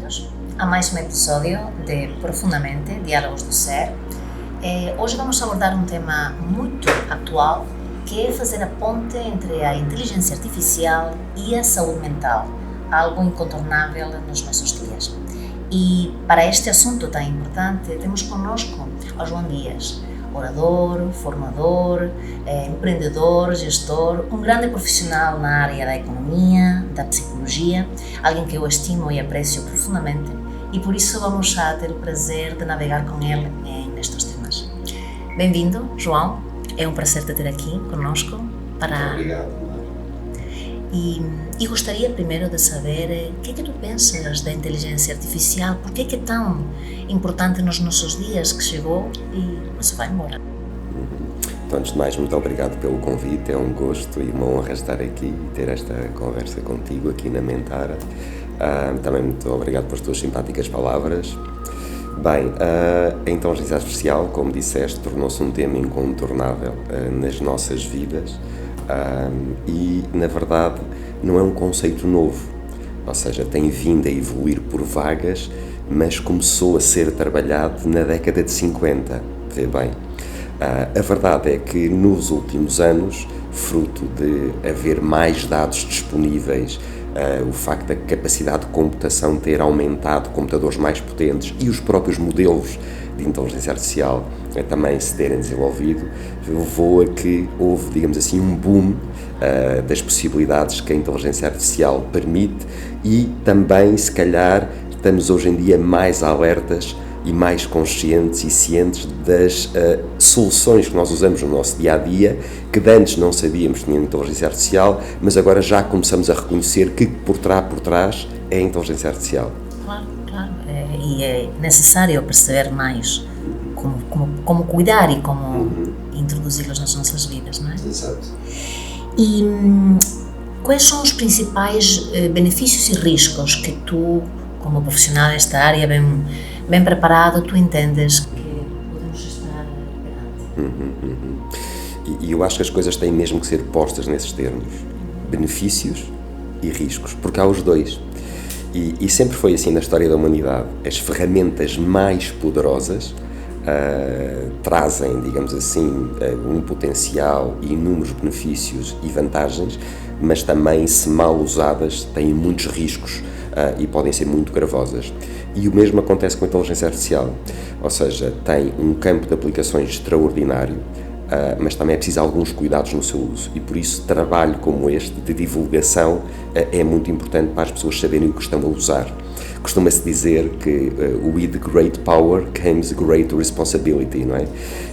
bem-vindos a mais um episódio de Profundamente, Diálogos do Ser. Hoje vamos abordar um tema muito atual, que é fazer a ponte entre a inteligência artificial e a saúde mental, algo incontornável nos nossos dias. E para este assunto tão importante, temos connosco o João Dias, orador, formador, empreendedor, gestor, um grande profissional na área da economia, da psicologia, alguém que eu estimo e aprecio profundamente, e por isso vamos a ter o prazer de navegar com ele nestes temas. Bem-vindo, João, é um prazer te ter aqui conosco. Muito obrigado. E gostaria primeiro de saber o que é que tu pensas da inteligência artificial, por que é tão importante nos nossos dias que chegou e você vai embora. Então, antes de mais, muito obrigado pelo convite, é um gosto e uma honra estar aqui e ter esta conversa contigo aqui na Mentara. Também muito obrigado pelas tuas simpáticas palavras. Bem, a inteligência artificial, como disseste, tornou-se um tema incontornável nas nossas vidas. E, na verdade, não é um conceito novo, ou seja, tem vindo a evoluir por vagas, mas começou a ser trabalhado na década de 50, vê bem. A verdade é que nos últimos anos, fruto de haver mais dados disponíveis, o facto da capacidade de computação ter aumentado, computadores mais potentes e os próprios modelos de inteligência artificial também se terem desenvolvido, levou a que houve, digamos assim, um boom das possibilidades que a inteligência artificial permite e também, se calhar, estamos hoje em dia mais alertas e mais conscientes e cientes das soluções que nós usamos no nosso dia-a-dia, que de antes não sabíamos que tinha inteligência artificial, mas agora já começamos a reconhecer que por trás é a inteligência artificial. Claro. E é necessário perceber mais como cuidar e como introduzi-los nas nossas vidas, não é? Exato. E quais são os principais benefícios e riscos que tu, como profissional desta área, bem preparado, tu entendes que podemos estar perante? E eu acho que as coisas têm mesmo que ser postas nesses termos. Benefícios e riscos, porque há os dois. E sempre foi assim na história da humanidade. As ferramentas mais poderosas trazem, digamos assim, um potencial e inúmeros benefícios e vantagens, mas também, se mal usadas, têm muitos riscos e podem ser muito gravosas. E o mesmo acontece com a inteligência artificial, ou seja, tem um campo de aplicações extraordinário, mas também é preciso alguns cuidados no seu uso, e por isso trabalho como este de divulgação é muito importante para as pessoas saberem o que estão a usar. Costuma-se dizer que with great power comes great responsibility, não é?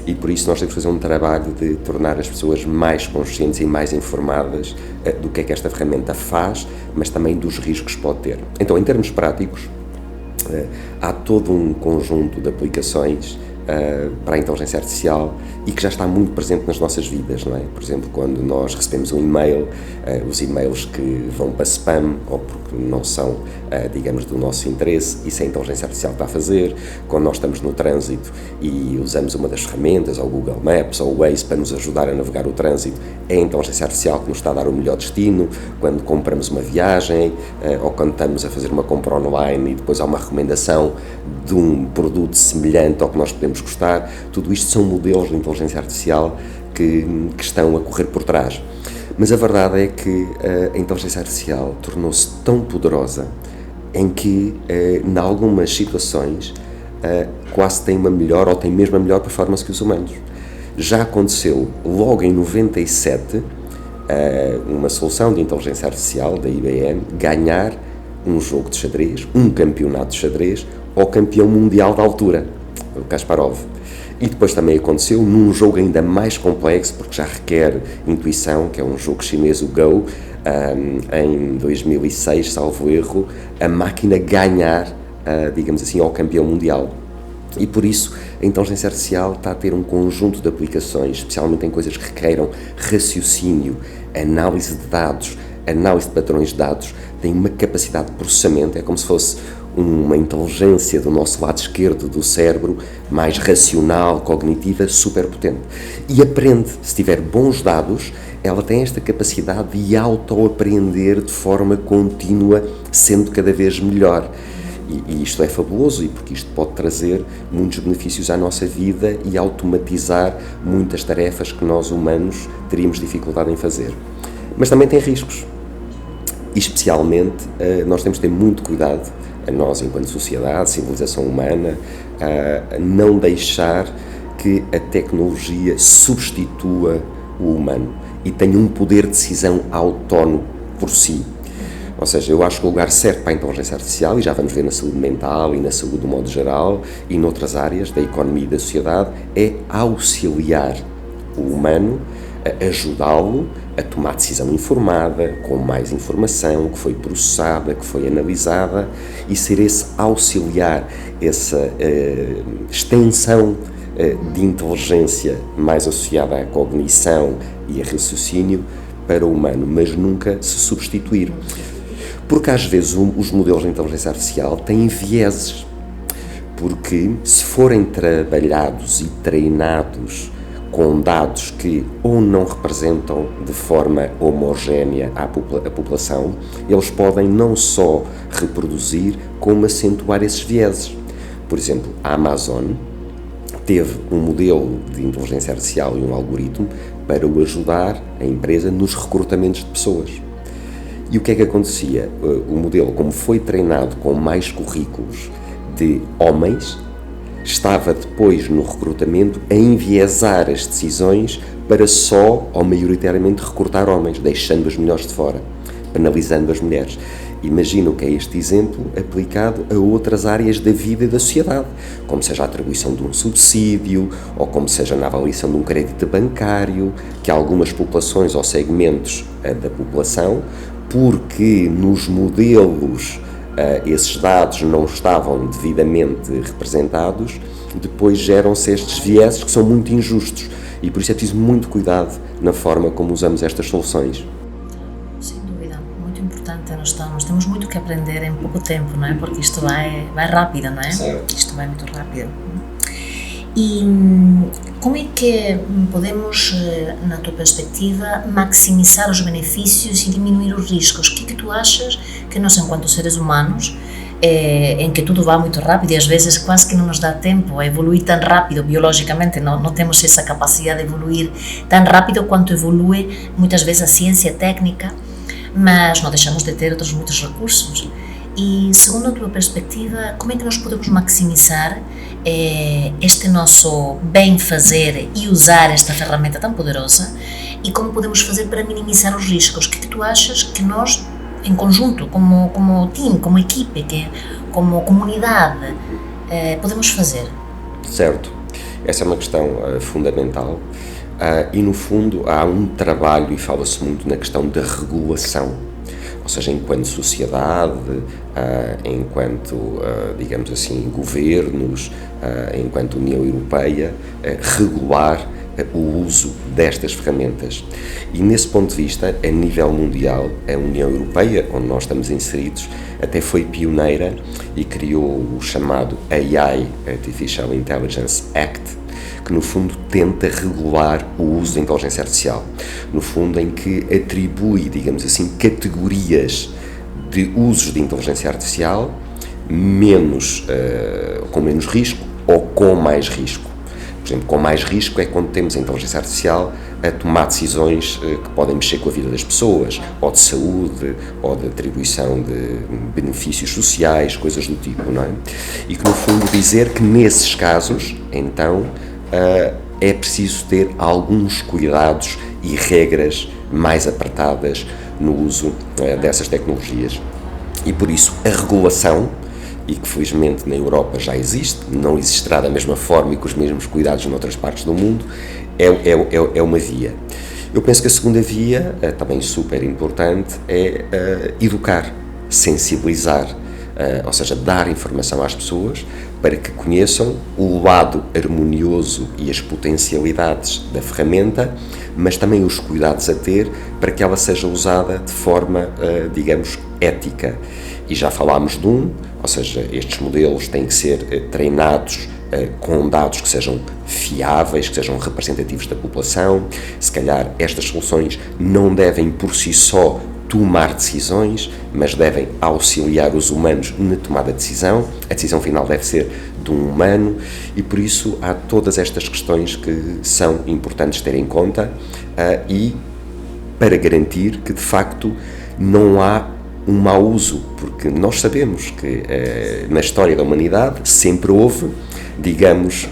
E por isso nós temos que fazer um trabalho de tornar as pessoas mais conscientes e mais informadas do que é que esta ferramenta faz, mas também dos riscos que pode ter. Então, em termos práticos, há todo um conjunto de aplicações para a inteligência artificial e que já está muito presente nas nossas vidas, não é? Por exemplo, quando nós recebemos um e-mail, os e-mails que vão para spam ou porque não são, digamos, do nosso interesse, isso é a inteligência artificial que está a fazer. Quando nós estamos no trânsito e usamos uma das ferramentas, ou o Google Maps ou o Waze, para nos ajudar a navegar o trânsito, é a inteligência artificial que nos está a dar o melhor destino. Quando compramos uma viagem ou quando estamos a fazer uma compra online e depois há uma recomendação de um produto semelhante ao que nós podemos gostar, tudo isto são modelos de inteligência artificial que estão a correr por trás. Mas a verdade é que a inteligência artificial tornou-se tão poderosa em que, em algumas situações, quase tem uma melhor ou tem mesmo a melhor performance que os humanos. Já aconteceu logo em 97, uma solução de inteligência artificial da IBM ganhar um jogo de xadrez, um campeonato de xadrez, ao campeão mundial da altura, o Kasparov. E depois também aconteceu num jogo ainda mais complexo, porque já requer intuição, que é um jogo chinês, o Go, em 2006, salvo erro, a máquina ganhar, digamos assim, ao campeão mundial. E por isso a inteligência artificial está a ter um conjunto de aplicações, especialmente em coisas que requeram raciocínio, análise de dados, análise de padrões de dados, tem uma capacidade de processamento, é como se fosse uma inteligência do nosso lado esquerdo do cérebro, mais racional, cognitiva, super potente. E aprende, se tiver bons dados, ela tem esta capacidade de auto-aprender de forma contínua, sendo cada vez melhor. E isto é fabuloso, e porque isto pode trazer muitos benefícios à nossa vida e automatizar muitas tarefas que nós humanos teríamos dificuldade em fazer. Mas também tem riscos. E especialmente nós temos de ter muito cuidado, nós enquanto sociedade, civilização humana, a não deixar que a tecnologia substitua o humano e tenha um poder de decisão autónomo por si. Ou seja, eu acho que o lugar certo para a inteligência artificial, e já vamos ver na saúde mental e na saúde do modo geral e noutras áreas da economia e da sociedade, é auxiliar o humano, ajudá-lo a tomar decisão informada, com mais informação, que foi processada, que foi analisada, e ser esse auxiliar, essa extensão de inteligência mais associada à cognição e a raciocínio para o humano, mas nunca se substituir. Porque às vezes os modelos de inteligência artificial têm vieses, porque se forem trabalhados e treinados com dados que ou não representam de forma homogénea a população, eles podem não só reproduzir, como acentuar esses vieses. Por exemplo, a Amazon teve um modelo de inteligência artificial e um algoritmo para o ajudar, a empresa, nos recrutamentos de pessoas. E o que é que acontecia? O modelo, como foi treinado com mais currículos de homens, estava depois no recrutamento a enviesar as decisões para só ou maioritariamente recrutar homens, deixando os melhores de fora, penalizando as mulheres. Imagina o que é este exemplo aplicado a outras áreas da vida e da sociedade, como seja a atribuição de um subsídio, ou como seja na avaliação de um crédito bancário, que algumas populações ou segmentos da população, porque nos modelos esses dados não estavam devidamente representados, depois geram-se estes vieses que são muito injustos, e por isso é preciso muito cuidado na forma como usamos estas soluções. Sem dúvida, muito importante. Nós temos muito que aprender em pouco tempo, não é? Porque isto vai rápido, não é? Certo. Isto vai muito rápido. E como é que podemos, na tua perspectiva, maximizar os benefícios e diminuir os riscos? O que é que tu achas que nós, enquanto seres humanos, em que tudo vai muito rápido e às vezes quase que não nos dá tempo a evoluir tão rápido biologicamente, não temos essa capacidade de evoluir tão rápido quanto evolui muitas vezes a ciência técnica, mas não deixamos de ter outros muitos recursos. E, segundo a tua perspectiva, como é que nós podemos maximizar este nosso bem fazer e usar esta ferramenta tão poderosa, e como podemos fazer para minimizar os riscos? O que tu achas que nós, em conjunto, como time, como equipe, como comunidade, podemos fazer? Certo. Essa é uma questão fundamental. E, no fundo, há um trabalho, e fala-se muito na questão da regulação. Ou seja, enquanto sociedade, enquanto, digamos assim, governos, enquanto União Europeia, regular o uso destas ferramentas. E nesse ponto de vista, a nível mundial, a União Europeia, onde nós estamos inseridos, até foi pioneira e criou o chamado AI, Artificial Intelligence Act, que no fundo tenta regular o uso da inteligência artificial, no fundo em que atribui, digamos assim, categorias de usos de inteligência artificial com menos risco ou com mais risco. Por exemplo, com mais risco é quando temos a inteligência artificial a tomar decisões que podem mexer com a vida das pessoas, ou de saúde, ou de atribuição de benefícios sociais, coisas do tipo, não é? E que no fundo dizer que nesses casos, então, é preciso ter alguns cuidados e regras mais apertadas no uso dessas tecnologias. E por isso a regulação, e que felizmente na Europa já existe, não existirá da mesma forma e com os mesmos cuidados noutras partes do mundo, é uma via. Eu penso que a segunda via, também super importante, é educar, sensibilizar, ou seja, dar informação às pessoas para que conheçam o lado harmonioso e as potencialidades da ferramenta, mas também os cuidados a ter para que ela seja usada de forma, digamos, ética. E já falámos de ou seja, estes modelos têm que ser treinados com dados que sejam fiáveis, que sejam representativos da população. Se calhar estas soluções não devem por si só tomar decisões, mas devem auxiliar os humanos na tomada de decisão. A decisão final deve ser de um humano e, por isso, há todas estas questões que são importantes ter em conta e para garantir que, de facto, não há um mau uso, porque nós sabemos que na história da humanidade sempre houve, digamos,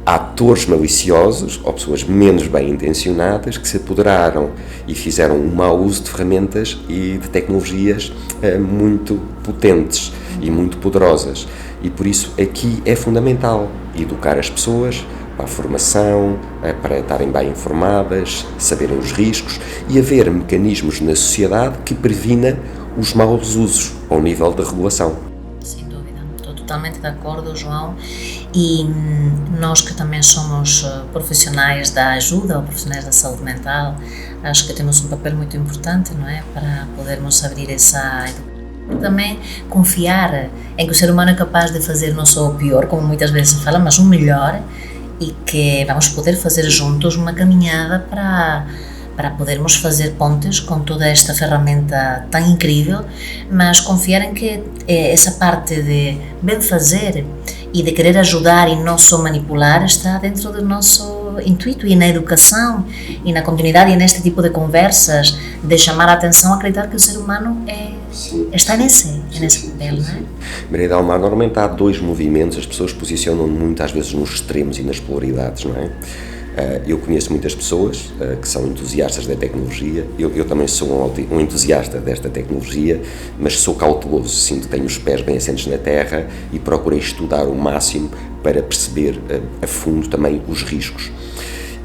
atores maliciosos ou pessoas menos bem intencionadas que se apoderaram e fizeram um mau uso de ferramentas e de tecnologias muito potentes e muito poderosas. E por isso aqui é fundamental educar as pessoas para a formação, para estarem bem informadas, saberem os riscos e haver mecanismos na sociedade que previna os maus usos ao nível da regulação. Sem dúvida, estou totalmente de acordo, João. E nós que também somos profissionais da ajuda ou profissionais da saúde mental, acho que temos um papel muito importante, não é? Para podermos abrir essa educação. Também confiar em que o ser humano é capaz de fazer não só o pior, como muitas vezes se fala, mas o melhor, e que vamos poder fazer juntos uma caminhada para podermos fazer pontes com toda esta ferramenta tão incrível, mas confiar em que essa parte de bem fazer e de querer ajudar e não só manipular está dentro do nosso intuito, e na educação e na continuidade e neste tipo de conversas de chamar a atenção, acreditar que o ser humano está nesse papel, não é? Maria del Mar, normalmente há dois movimentos, as pessoas posicionam muito às vezes nos extremos e nas polaridades, não é? Eu conheço muitas pessoas que são entusiastas da tecnologia, eu também sou um entusiasta desta tecnologia, mas sou cauteloso, sinto que tenho os pés bem assentes na terra e procurei estudar o máximo para perceber a fundo também os riscos.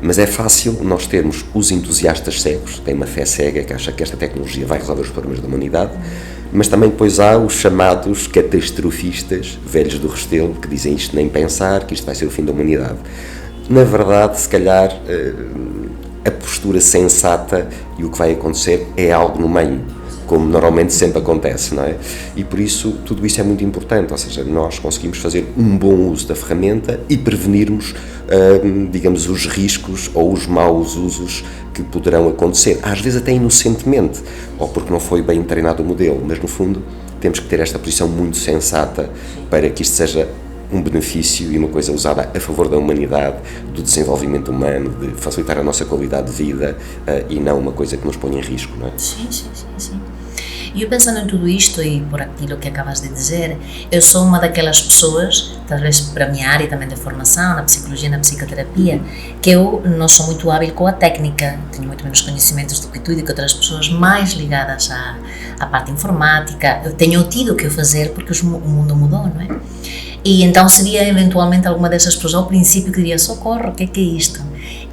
Mas é fácil nós termos os entusiastas cegos, têm uma fé cega que acha que esta tecnologia vai resolver os problemas da humanidade, mas também depois há os chamados catastrofistas, velhos do Restelo, que dizem isto nem pensar, que isto vai ser o fim da humanidade. Na verdade, se calhar, a postura sensata e o que vai acontecer é algo no meio, como normalmente sempre acontece, não é? E por isso, tudo isso é muito importante, ou seja, nós conseguimos fazer um bom uso da ferramenta e prevenirmos, digamos, os riscos ou os maus usos que poderão acontecer, às vezes até inocentemente, ou porque não foi bem treinado o modelo, mas no fundo temos que ter esta posição muito sensata para que isto seja um benefício e uma coisa usada a favor da humanidade, do desenvolvimento humano, de facilitar a nossa qualidade de vida e não uma coisa que nos põe em risco, não é? Sim. E eu pensando em tudo isto e por aquilo que acabas de dizer, eu sou uma daquelas pessoas, talvez para a minha área também de formação, na psicologia e na psicoterapia, que eu não sou muito hábil com a técnica, tenho muito menos conhecimentos do que tu e do que outras pessoas mais ligadas à parte informática. Eu tenho tido o que fazer porque o mundo mudou, não é? E então seria eventualmente alguma dessas pessoas ao princípio que diria: socorro, o que é isto?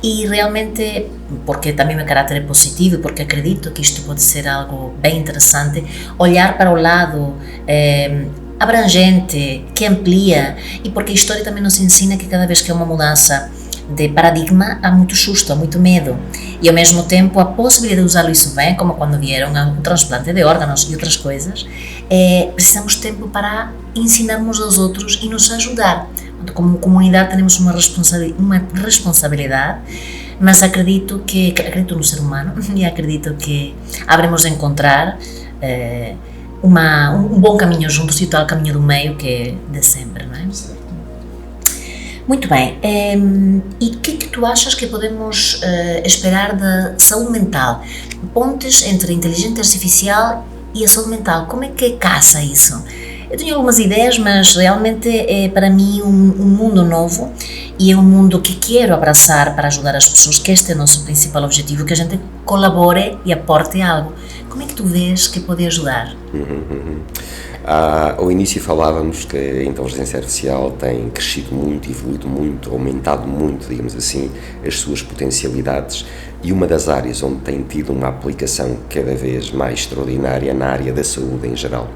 E realmente, porque também o meu caráter é positivo, porque acredito que isto pode ser algo bem interessante, olhar para o lado abrangente, que amplia, e porque a história também nos ensina que cada vez que há uma mudança de paradigma há muito susto, há muito medo, e ao mesmo tempo a possibilidade de usá-lo isso bem, como quando vieram um transplante de órgãos e outras coisas, precisamos de tempo para ensinarmos aos outros e nos ajudar. Como comunidade temos uma responsabilidade, mas acredito no ser humano e acredito que haveremos de encontrar um bom caminho juntos, e o tal caminho do meio que é de sempre, não é? Certo. Muito bem, e o que tu achas que podemos esperar da saúde mental? Pontes entre a inteligência artificial e a saúde mental, como é que casa isso? Eu tenho algumas ideias, mas realmente é para mim um mundo novo, e é um mundo que quero abraçar para ajudar as pessoas, que este é o nosso principal objetivo, que a gente colabore e aporte algo. Como é que tu vês que pode ajudar? Ao início falávamos que a inteligência artificial tem crescido muito, evoluído muito, aumentado muito, digamos assim, as suas potencialidades, e uma das áreas onde tem tido uma aplicação cada vez mais extraordinária é na área da saúde em geral.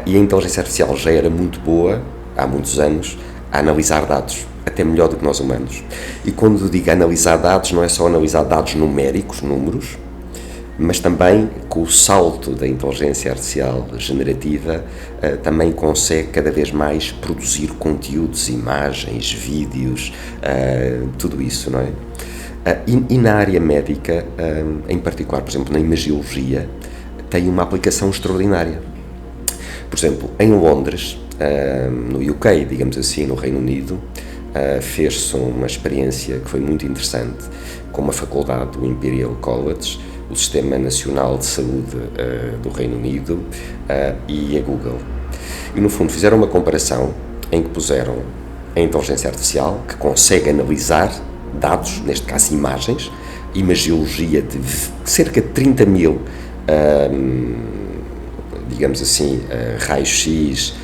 E a inteligência artificial já era muito boa, há muitos anos, a analisar dados, até melhor do que nós humanos. E quando digo analisar dados, não é só analisar dados numéricos, números, mas também com o salto da inteligência artificial generativa, também consegue cada vez mais produzir conteúdos, imagens, vídeos, tudo isso, não é? E na área médica, em particular, por exemplo, na imagiologia, tem uma aplicação extraordinária. Por exemplo, em Londres, no UK, digamos assim, no Reino Unido, fez-se uma experiência que foi muito interessante com uma faculdade do Imperial College, o Sistema Nacional de Saúde do Reino Unido e a Google. E, no fundo, fizeram uma comparação em que puseram a inteligência artificial, que consegue analisar dados, neste caso imagens, imagiologia de cerca de 30 mil, digamos assim, raios-x,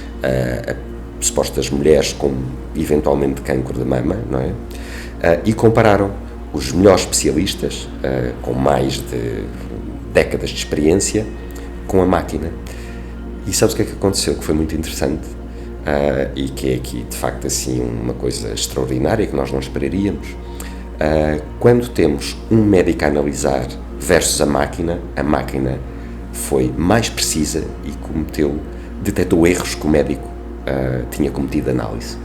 supostas mulheres com eventualmente cancro de mama, não é? E compararam os melhores especialistas, com mais de décadas de experiência, com a máquina. E sabes o que é que aconteceu? Que foi muito interessante, e que é aqui, de facto, assim, uma coisa extraordinária que nós não esperaríamos. Quando temos um médico a analisar versus a máquina foi mais precisa e detectou erros que o médico tinha cometido análise.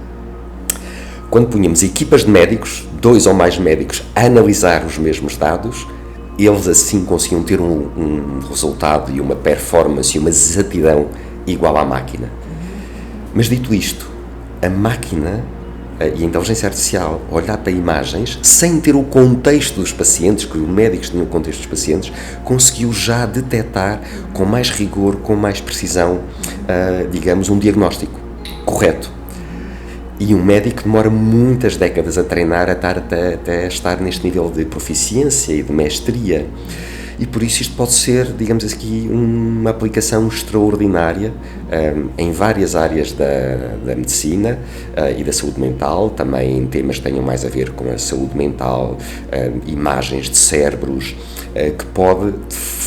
Quando punhamos equipas de médicos, 2 ou mais médicos, a analisar os mesmos dados, eles assim conseguiam ter um resultado e uma performance e uma exatidão igual à máquina. Mas dito isto, a máquina e a inteligência artificial, olhar para imagens, sem ter o contexto dos pacientes, que os médicos tinham o contexto dos pacientes, conseguiu já detectar com mais rigor, com mais precisão, digamos, um diagnóstico correto. E um médico demora muitas décadas a treinar até estar neste nível de proficiência e de mestria. E por isso isto pode ser, digamos aqui, uma aplicação extraordinária em várias áreas da medicina e da saúde mental, também em temas que tenham mais a ver com a saúde mental, imagens de cérebros, que pode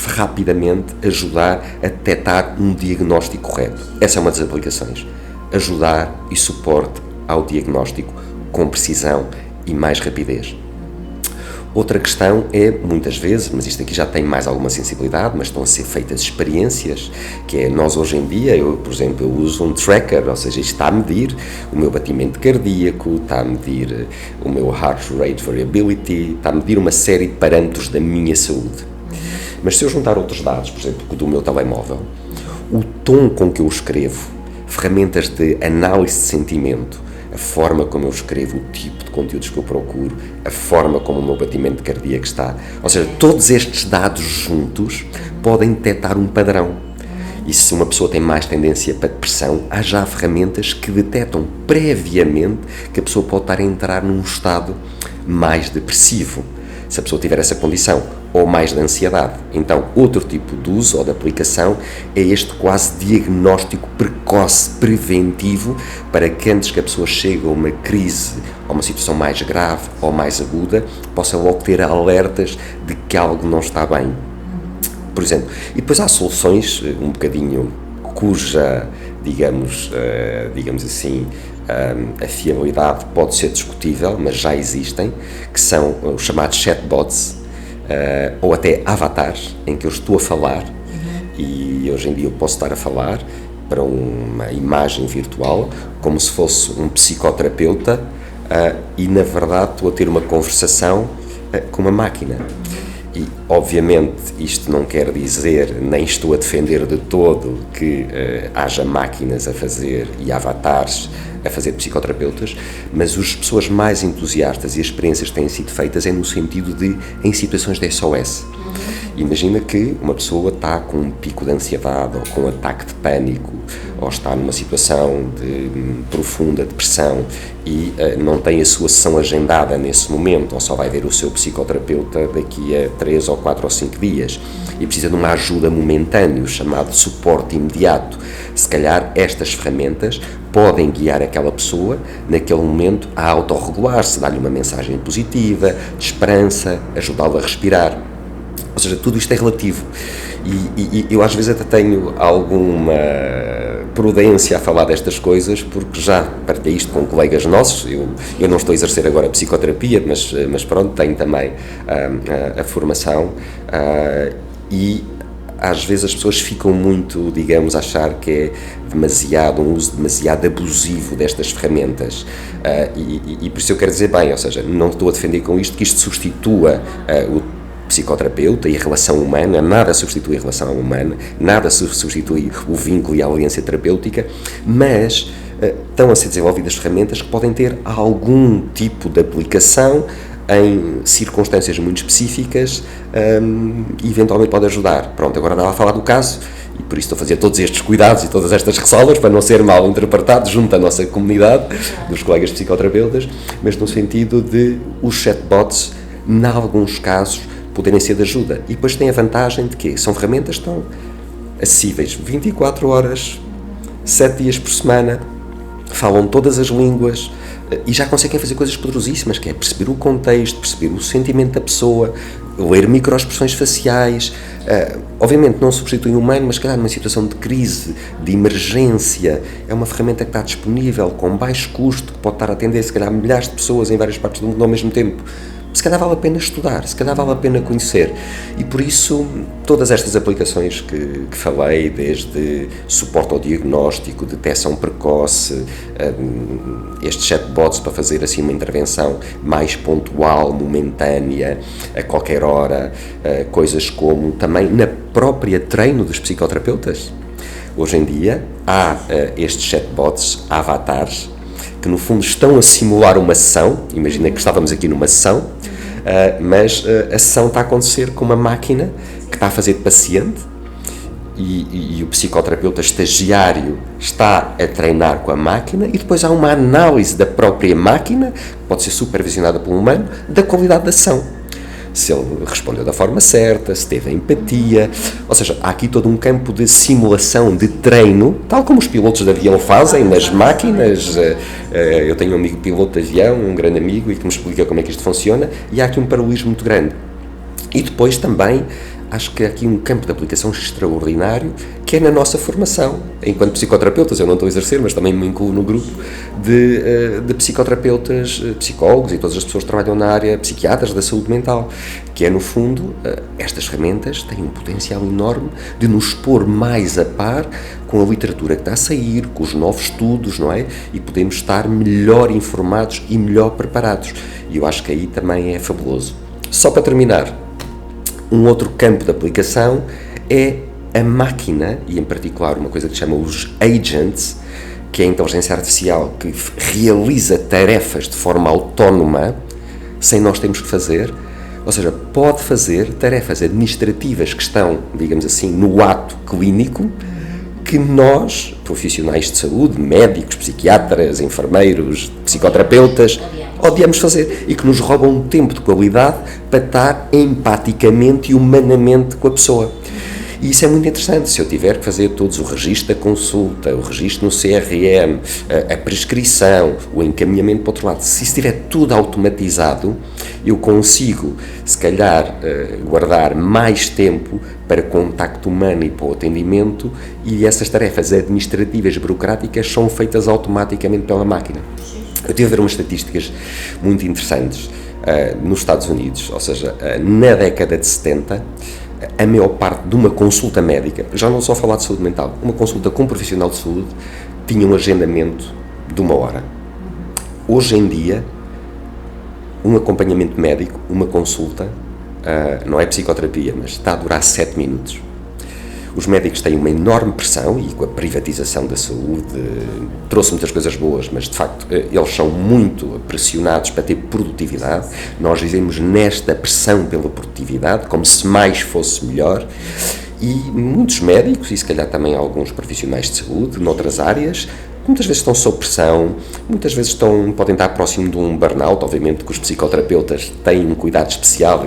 rapidamente ajudar a detectar um diagnóstico correto. Essa é uma das aplicações. Ajudar e suporte ao diagnóstico com precisão e mais rapidez. Outra questão é, muitas vezes, mas isto aqui já tem mais alguma sensibilidade, mas estão a ser feitas experiências, que é, nós hoje em dia, por exemplo, eu uso um tracker, ou seja, isto está a medir o meu batimento cardíaco, está a medir o meu heart rate variability, está a medir uma série de parâmetros da minha saúde. Mas se eu juntar outros dados, por exemplo, do meu telemóvel, o tom com que eu escrevo, ferramentas de análise de sentimento, a forma como eu escrevo, o tipo de conteúdos que eu procuro, a forma como o meu batimento cardíaco está, ou seja, todos estes dados juntos podem detectar um padrão. E se uma pessoa tem mais tendência para depressão, há já ferramentas que detectam previamente que a pessoa pode estar a entrar num estado mais depressivo, se a pessoa tiver essa condição, ou mais de ansiedade. Então, outro tipo de uso ou de aplicação é este quase diagnóstico precoce, preventivo, para que antes que a pessoa chegue a uma crise, a uma situação mais grave ou mais aguda, possa logo ter alertas de que algo não está bem. Por exemplo, e depois há soluções um bocadinho cuja, digamos assim, a fiabilidade pode ser discutível, mas já existem, que são os chamados chatbots, ou até avatares, em que eu estou a falar, e hoje em dia eu posso estar a falar para uma imagem virtual, como se fosse um psicoterapeuta, e na verdade estou a ter uma conversação com uma máquina. E, obviamente, isto não quer dizer, nem estou a defender de todo que haja máquinas a fazer e avatares a fazer psicoterapeutas, mas as pessoas mais entusiastas e as experiências que têm sido feitas é no sentido de, em situações de SOS. Imagina que uma pessoa está com um pico de ansiedade ou com um ataque de pânico ou está numa situação de profunda depressão e não tem a sua sessão agendada nesse momento, ou só vai ver o seu psicoterapeuta daqui a 3 ou 4 ou 5 dias e precisa de uma ajuda momentânea, chamado suporte imediato. Se calhar estas ferramentas podem guiar aquela pessoa naquele momento a autorregular-se, dar-lhe uma mensagem positiva, de esperança, ajudá-lo a respirar. Ou seja, tudo isto é relativo e eu às vezes até tenho alguma prudência a falar destas coisas, porque já partilhei isto com colegas nossos. Eu não estou a exercer agora a psicoterapia, mas pronto, tenho também a formação e às vezes as pessoas ficam muito, digamos, a achar que é demasiado, um uso demasiado abusivo destas ferramentas. E por isso eu quero dizer bem, ou seja, não estou a defender com isto que isto substitua o psicoterapeuta e a relação humana, nada substitui a relação humana, nada substitui o vínculo e a aliança terapêutica, mas estão a ser desenvolvidas ferramentas que podem ter algum tipo de aplicação em circunstâncias muito específicas e eventualmente pode ajudar. Pronto, agora estava a falar do caso e por isso estou a fazer todos estes cuidados e todas estas ressalvas para não ser mal interpretado junto à nossa comunidade dos colegas psicoterapeutas, mas no sentido de os chatbots, em alguns casos, poderem ser de ajuda. E depois tem a vantagem de que são ferramentas que estão acessíveis 24 horas, 7 dias por semana, falam todas as línguas e já conseguem fazer coisas poderosíssimas, que é perceber o contexto, perceber o sentimento da pessoa, ler microexpressões faciais. Obviamente não substitui o humano, mas se calhar numa situação de crise, de emergência, é uma ferramenta que está disponível, com baixo custo, que pode estar a atender se calhar milhares de pessoas em várias partes do mundo ao mesmo tempo. Se calhar vale a pena estudar, se calhar vale a pena conhecer. E por isso, todas estas aplicações que falei, desde suporte ao diagnóstico, detecção precoce, estes chatbots para fazer assim uma intervenção mais pontual, momentânea, a qualquer hora, coisas como também na própria treino dos psicoterapeutas. Hoje em dia há estes chatbots, avatares, que no fundo estão a simular uma sessão. Imagina que estávamos aqui numa sessão, mas a sessão está a acontecer com uma máquina que está a fazer de paciente e o psicoterapeuta estagiário está a treinar com a máquina e depois há uma análise da própria máquina, que pode ser supervisionada por um humano, da qualidade da sessão. Se ele respondeu da forma certa, se teve empatia, ou seja, há aqui todo um campo de simulação, de treino, tal como os pilotos de avião fazem nas máquinas. Eu tenho um amigo piloto de avião, um grande amigo, e que me explica como é que isto funciona, e há aqui um paralelismo muito grande. E depois também, acho que há aqui um campo de aplicação extraordinário, que é na nossa formação. Enquanto psicoterapeutas, eu não estou a exercer, mas também me incluo no grupo de psicoterapeutas, psicólogos e todas as pessoas que trabalham na área, psiquiatras da saúde mental, que é, no fundo, estas ferramentas têm um potencial enorme de nos pôr mais a par com a literatura que está a sair, com os novos estudos, não é? E podemos estar melhor informados e melhor preparados. E eu acho que aí também é fabuloso. Só para terminar, um outro campo de aplicação é a máquina, e em particular uma coisa que se chama os agents, que é a inteligência artificial que realiza tarefas de forma autónoma, sem nós termos que fazer, ou seja, pode fazer tarefas administrativas que estão, digamos assim, no ato clínico, que nós, profissionais de saúde, médicos, psiquiatras, enfermeiros, psicoterapeutas, odiamos fazer e que nos roubam um tempo de qualidade para estar empaticamente e humanamente com a pessoa. E isso é muito interessante. Se eu tiver que fazer todos o registro da consulta, o registro no CRM, a prescrição, o encaminhamento para o outro lado, se estiver tudo automatizado, eu consigo, se calhar, guardar mais tempo para contacto humano e para o atendimento, e essas tarefas administrativas, burocráticas, são feitas automaticamente pela máquina. Eu estive a ver umas estatísticas muito interessantes nos Estados Unidos, ou seja, na década de 70, a maior parte de uma consulta médica, já não só falar de saúde mental, uma consulta com um profissional de saúde, tinha um agendamento de 1 hora. Hoje em dia, um acompanhamento médico, uma consulta, não é psicoterapia, mas está a durar 7 minutos. Os médicos têm uma enorme pressão e com a privatização da saúde trouxe muitas coisas boas, mas de facto eles são muito pressionados para ter produtividade. Nós dizemos nesta pressão pela produtividade, como se mais fosse melhor, e muitos médicos, e se calhar também alguns profissionais de saúde, noutras áreas, muitas vezes estão sob pressão, muitas vezes podem estar próximo de um burnout. Obviamente que os psicoterapeutas têm um cuidado especial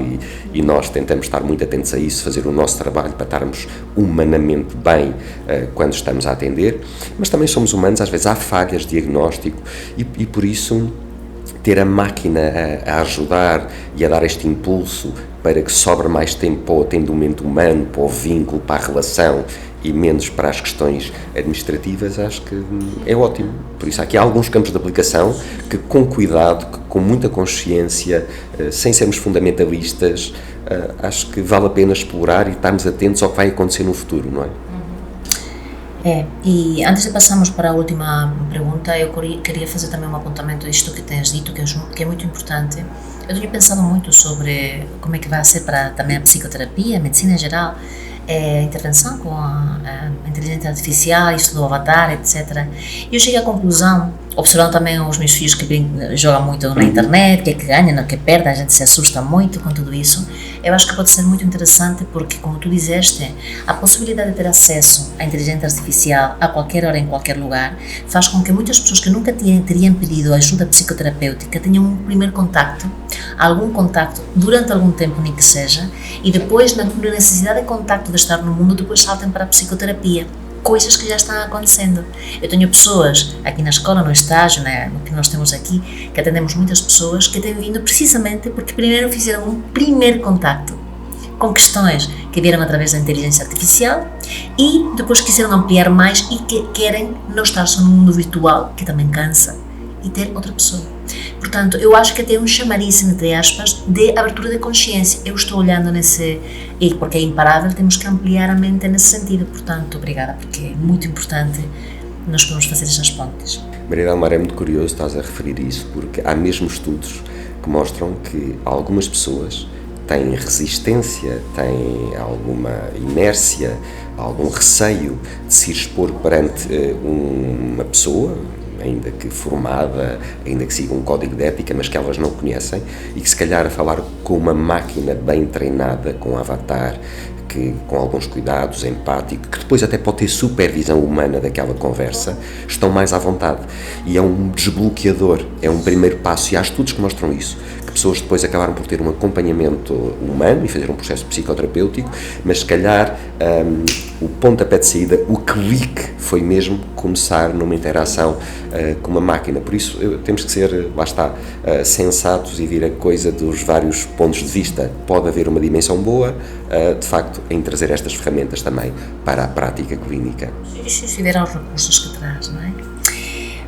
e nós tentamos estar muito atentos a isso, fazer o nosso trabalho para estarmos humanamente bem quando estamos a atender, mas também somos humanos, às vezes há falhas de diagnóstico e por isso ter a máquina a ajudar e a dar este impulso para que sobre mais tempo para o atendimento humano, para o vínculo, para a relação e menos para as questões administrativas, acho que é ótimo. Por isso, há aqui alguns campos de aplicação que, com cuidado, que, com muita consciência, sem sermos fundamentalistas, acho que vale a pena explorar e estarmos atentos ao que vai acontecer no futuro, não é? E antes de passarmos para a última pergunta, eu queria fazer também um apontamento disto que tens dito, que é muito importante. Eu tenho pensado muito sobre como é que vai ser para também a psicoterapia, a medicina em geral, a intervenção com a inteligência artificial, isto do avatar, etc. E eu cheguei à conclusão, observando também os meus filhos que jogam muito na internet, que é que ganham, que perdem, a gente se assusta muito com tudo isso. Eu acho que pode ser muito interessante porque, como tu disseste, a possibilidade de ter acesso à inteligência artificial a qualquer hora, em qualquer lugar, faz com que muitas pessoas que nunca teriam pedido ajuda psicoterapêutica tenham um primeiro contacto, algum contacto, durante algum tempo nem que seja, e depois, na necessidade de contacto de estar no mundo, depois saltem para a psicoterapia. Coisas que já estão acontecendo. Eu tenho pessoas aqui na escola, no estágio, né, que nós temos aqui, que atendemos muitas pessoas que têm vindo precisamente porque primeiro fizeram um primeiro contacto com questões que vieram através da inteligência artificial e depois quiseram ampliar mais e que querem não estar só no mundo virtual, que também cansa, e ter outra pessoa. Portanto, eu acho que tem um chamariz, entre aspas, de abertura de consciência. Eu estou olhando nesse, e porque é imparável, temos que ampliar a mente nesse sentido. Portanto, obrigada, porque é muito importante nós podemos fazer essas pontes. Maria Delmar, é muito curioso estás a referir isso, porque há mesmo estudos que mostram que algumas pessoas têm resistência, têm alguma inércia, algum receio de se expor perante uma pessoa, ainda que formada, ainda que siga um código de ética, mas que elas não conhecem, e que se calhar a falar com uma máquina bem treinada, com um avatar, que com alguns cuidados, empático, que depois até pode ter supervisão humana daquela conversa, estão mais à vontade. E é um desbloqueador, é um primeiro passo, e há estudos que mostram isso, que pessoas depois acabaram por ter um acompanhamento humano e fazer um processo psicoterapêutico, mas se calhar o pontapé de saída, o clique, foi mesmo começar numa interação com uma máquina. Por isso temos que ser, lá está, sensatos e vir a coisa dos vários pontos de vista. Pode haver uma dimensão boa, de facto, em trazer estas ferramentas também para a prática clínica. Se tiver os recursos que traz, não é?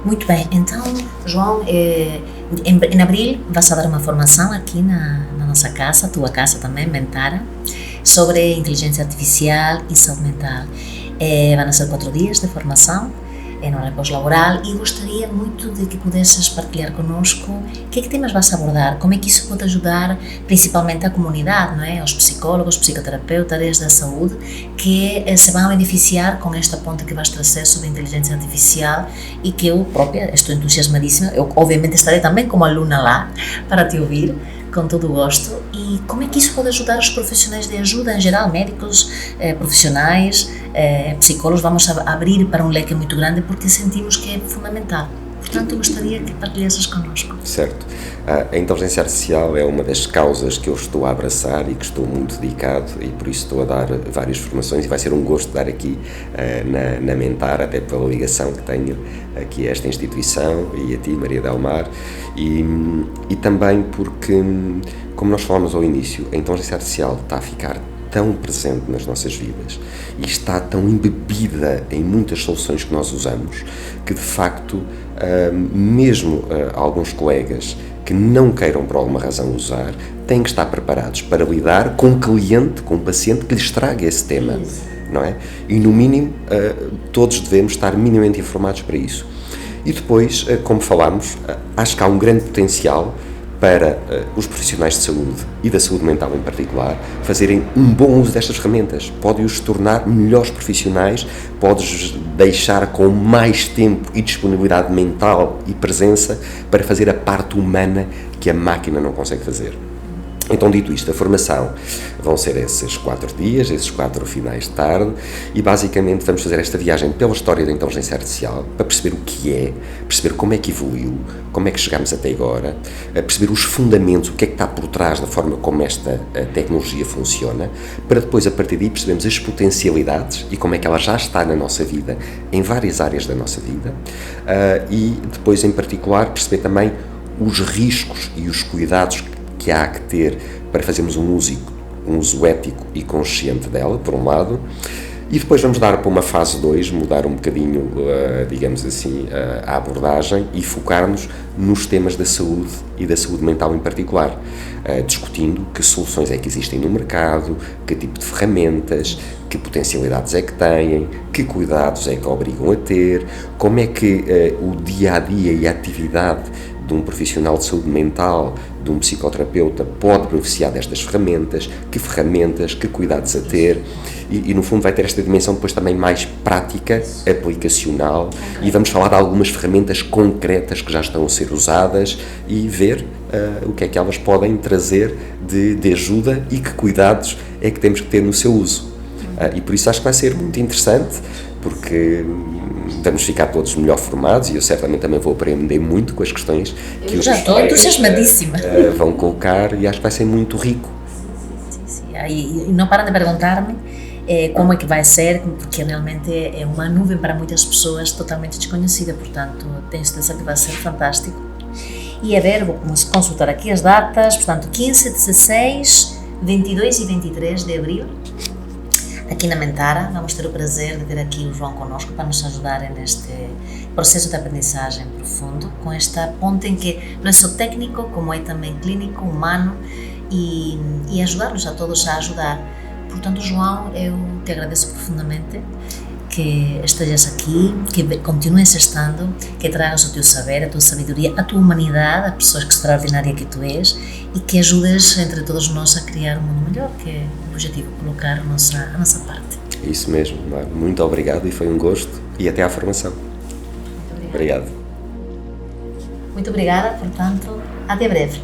Muito bem, então, João, em abril vas a dar uma formação aqui na nossa casa, tua casa também, Mentara, sobre inteligência artificial e saúde mental. Vão ser 4 dias de formação no horário pós-laboral e gostaria muito de que pudesses partilhar connosco que temas vais abordar, como é que isso pode ajudar principalmente a comunidade, não é? Os psicólogos, psicoterapeutas, áreas da saúde, que se vão beneficiar com esta ponta que vais trazer sobre a inteligência artificial e que eu própria estou entusiasmadíssima, eu obviamente estarei também como aluna lá para te ouvir, com todo o gosto, e como é que isso pode ajudar os profissionais de ajuda em geral, médicos, profissionais, psicólogos. Vamos abrir para um leque muito grande porque sentimos que é fundamental. Portanto, eu gostaria que partilhasses connosco. Certo. A inteligência artificial é uma das causas que eu estou a abraçar e que estou muito dedicado, e por isso estou a dar várias formações, e vai ser um gosto dar aqui na Mentara, até pela ligação que tenho aqui a esta instituição e a ti, Maria Delmar, e também porque, como nós falámos ao início, a inteligência artificial está a ficar tão presente nas nossas vidas e está tão embebida em muitas soluções que nós usamos, que de facto, mesmo alguns colegas que não queiram por alguma razão usar, têm que estar preparados para lidar com um cliente, com um paciente que lhes traga esse tema, não é? E no mínimo, todos devemos estar minimamente informados para isso. E depois, como falámos, acho que há um grande potencial para os profissionais de saúde e da saúde mental em particular fazerem um bom uso destas ferramentas. Pode-os tornar melhores profissionais, pode-os deixar com mais tempo e disponibilidade mental e presença para fazer a parte humana que a máquina não consegue fazer. Então, dito isto, a formação vão ser esses 4 dias, esses 4 finais de tarde, e basicamente vamos fazer esta viagem pela história da inteligência artificial, para perceber o que é, perceber como é que evoluiu, como é que chegamos até agora, perceber os fundamentos, o que é que está por trás da forma como esta tecnologia funciona, para depois, a partir daí, percebermos as potencialidades e como é que ela já está na nossa vida, em várias áreas da nossa vida, e depois, em particular, perceber também os riscos e os cuidados que há que ter para fazermos um uso ético e consciente dela, por um lado, E depois vamos dar para uma fase 2, mudar um bocadinho, digamos assim, a abordagem e focar-nos nos temas da saúde e da saúde mental em particular, discutindo que soluções é que existem no mercado, que tipo de ferramentas, que potencialidades é que têm, que cuidados é que obrigam a ter, como é que o dia-a-dia e a atividade de um profissional de saúde mental, de um psicoterapeuta, pode beneficiar destas ferramentas, que cuidados a ter, e no fundo vai ter esta dimensão depois também mais prática, aplicacional, e vamos falar de algumas ferramentas concretas que já estão a ser usadas e ver o que é que elas podem trazer de ajuda e que cuidados é que temos que ter no seu uso. E por isso acho que vai ser muito interessante, porque vamos ficar todos melhor formados e eu certamente também vou aprender muito com as questões que eu já estou entusiasmadíssima. Vão colocar, e acho que vai ser muito rico. Sim. E não param de perguntar-me como é que vai ser, porque realmente é uma nuvem para muitas pessoas totalmente desconhecida, portanto tenho certeza que vai ser fantástico. E a ver, vou consultar aqui as datas, portanto 15, 16, 22 e 23 de abril, aqui na Mentara. Vamos ter o prazer de ter aqui o João connosco para nos ajudar neste processo de aprendizagem profundo, com esta ponte em que não é só técnico, como é também clínico, humano, e ajudar-nos a todos a ajudar. Portanto, João, eu te agradeço profundamente que estejas aqui, que continues estando, que tragas o teu saber, a tua sabedoria, a tua humanidade, a pessoa extraordinária que tu és, e que ajudes entre todos nós a criar um mundo melhor, que é o objetivo, colocar a nossa parte. Isso mesmo, muito obrigado e foi um gosto, e até à formação. Muito obrigado. Muito obrigada, portanto, até breve.